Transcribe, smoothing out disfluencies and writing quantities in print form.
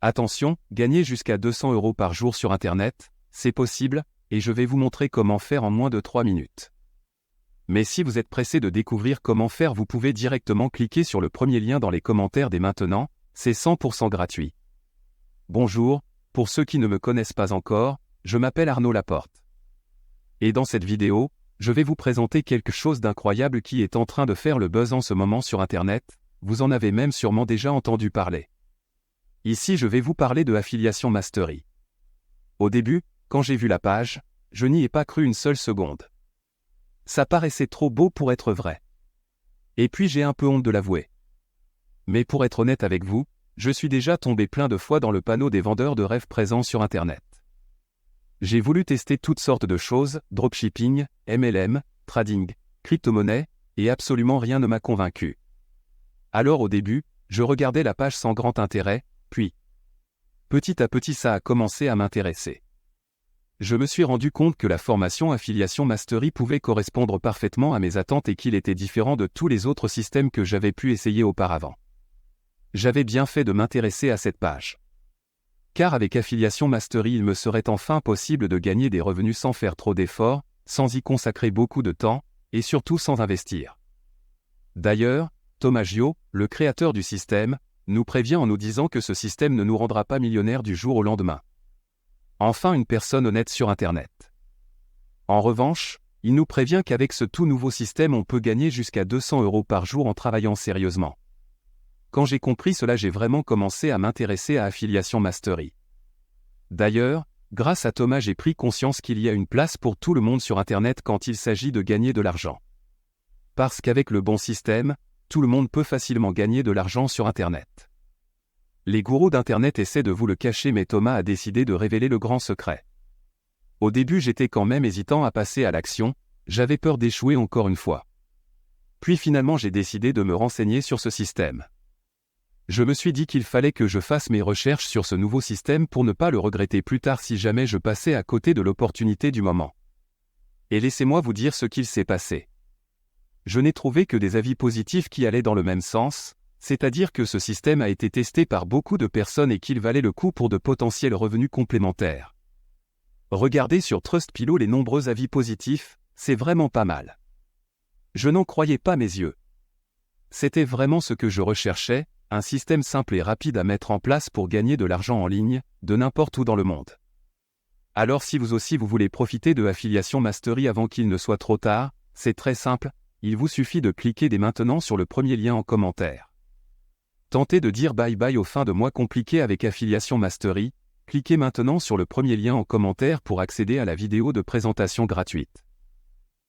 Attention, gagner jusqu'à 200 € par jour sur Internet, c'est possible, et je vais vous montrer comment faire en moins de 3 minutes. Mais si vous êtes pressé de découvrir comment faire, vous pouvez directement cliquer sur le premier lien dans les commentaires dès maintenant, c'est 100% gratuit. Bonjour, pour ceux qui ne me connaissent pas encore, je m'appelle Arnaud Laporte. Et dans cette vidéo, je vais vous présenter quelque chose d'incroyable qui est en train de faire le buzz en ce moment sur Internet, vous en avez même sûrement déjà entendu parler. Ici je vais vous parler de Affiliation Mastery. Au début, quand j'ai vu la page, je n'y ai pas cru une seule seconde. Ça paraissait trop beau pour être vrai. Et puis j'ai un peu honte de l'avouer. Mais pour être honnête avec vous, je suis déjà tombé plein de fois dans le panneau des vendeurs de rêves présents sur Internet. J'ai voulu tester toutes sortes de choses, dropshipping, MLM, trading, crypto-monnaie, et absolument rien ne m'a convaincu. Alors au début, je regardais la page sans grand intérêt, puis, petit à petit ça a commencé à m'intéresser. Je me suis rendu compte que la formation Affiliation Mastery pouvait correspondre parfaitement à mes attentes et qu'il était différent de tous les autres systèmes que j'avais pu essayer auparavant. J'avais bien fait de m'intéresser à cette page. Car avec Affiliation Mastery il me serait enfin possible de gagner des revenus sans faire trop d'efforts, sans y consacrer beaucoup de temps, et surtout sans investir. D'ailleurs, Thomas Gio, le créateur du système, nous prévient en nous disant que ce système ne nous rendra pas millionnaires du jour au lendemain. Enfin une personne honnête sur Internet. En revanche, il nous prévient qu'avec ce tout nouveau système on peut gagner jusqu'à 200 € par jour en travaillant sérieusement. Quand j'ai compris cela, j'ai vraiment commencé à m'intéresser à Affiliation Mastery. D'ailleurs, grâce à Thomas j'ai pris conscience qu'il y a une place pour tout le monde sur Internet quand il s'agit de gagner de l'argent. Parce qu'avec le bon système, tout le monde peut facilement gagner de l'argent sur Internet. Les gourous d'Internet essaient de vous le cacher mais Thomas a décidé de révéler le grand secret. Au début j'étais quand même hésitant à passer à l'action, j'avais peur d'échouer encore une fois. Puis finalement j'ai décidé de me renseigner sur ce système. Je me suis dit qu'il fallait que je fasse mes recherches sur ce nouveau système pour ne pas le regretter plus tard si jamais je passais à côté de l'opportunité du moment. Et laissez-moi vous dire ce qu'il s'est passé. Je n'ai trouvé que des avis positifs qui allaient dans le même sens, c'est-à-dire que ce système a été testé par beaucoup de personnes et qu'il valait le coup pour de potentiels revenus complémentaires. Regardez sur Trustpilot les nombreux avis positifs, c'est vraiment pas mal. Je n'en croyais pas mes yeux. C'était vraiment ce que je recherchais, un système simple et rapide à mettre en place pour gagner de l'argent en ligne, de n'importe où dans le monde. Alors si vous aussi vous voulez profiter de Affiliation Mastery avant qu'il ne soit trop tard, c'est très simple, il vous suffit de cliquer dès maintenant sur le premier lien en commentaire. Tentez de dire bye bye aux fins de mois compliquées avec Affiliation Mastery, cliquez maintenant sur le premier lien en commentaire pour accéder à la vidéo de présentation gratuite.